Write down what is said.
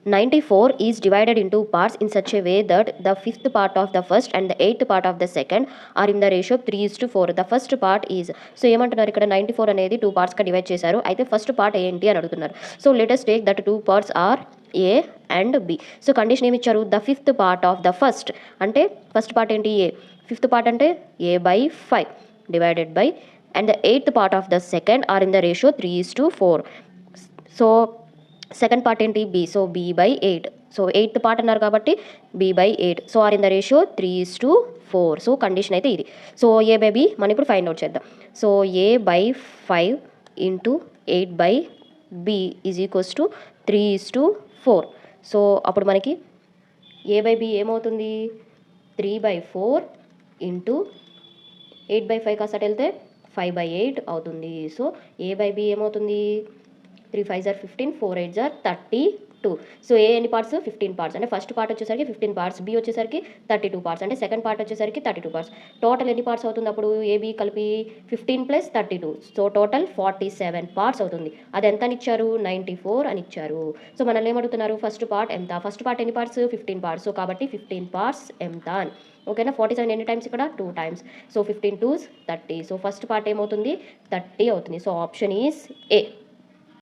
94 is divided into parts in such a way that the fifth part of the first and the eighth part of the second are in the ratio 3:4. The first part is, so ఏమంటున్నారు ఇక్కడ 94 అనేది 2 పార్ట్స్గా divide చేశారు. అయితే first part ఏంటి అని అడుగుతున్నారు. So let us take that 2 parts are A and B. So condition ఏమి ఇచ్చారు, the fifth part of the first అంటే ఫస్ట్ పార్ట్ ఏంటి ఏ, ఫిఫ్త్ పార్ట్ అంటే a/5 divided by and the eighth part of the second are in the ratio 3:4. So second part ఏంటి B, so b/8. So eighth part అన్నారు కాబట్టి b/8. So are in the ratio 3:4. So condition అయితే ఇది. So a/b మనం ఇప్పుడు find out చేద్దాం. So a/5 into 8/b is equals to 3:4. So అప్పుడు మనకి a/b ఏమవుతుంది, 3/4 ఇంటూ 8/5 కాస్త వెళ్తే 5/8 అవుతుంది. సో a/b ఏమవుతుంది, 3 5 are 15, 4 8 are 32. సో ఏ ఎన్ని పార్ట్స్, 15 పార్ట్స్. అంటే ఫస్ట్ పార్ట్ వచ్చేసరికి 15 పార్ట్స్, బి వచ్చేసరికి 32 పార్ట్స్, అంటే సెకండ్ పార్ట్ వచ్చేసరికి 32 పార్ట్స్. టోటల్ ఎన్ని పార్ట్స్ అవుతుంది అప్పుడు, ఏబి కలిపి 15 + 32. సో టోటల్ 47 పార్ట్స్ అవుతుంది. అది ఎంత అని ఇచ్చారు, 94 అని ఇచ్చారు. సో మనల్ని ఏమడుగుతున్నారు, ఫస్ట్ పార్ట్ ఎంత, ఫస్ట్ పార్ట్ ఎన్ని పార్ట్స్, 15 పార్ట్స్. సో కాబట్టి 15 పార్ట్స్ ఎంత అని. ఓకేనా, 47 ఎన్ని టైమ్స్ ఇక్కడ, 2 times. So 15 2s 30. So first part ఏమవుతుంది, 30 అవుతుంది. So option is a.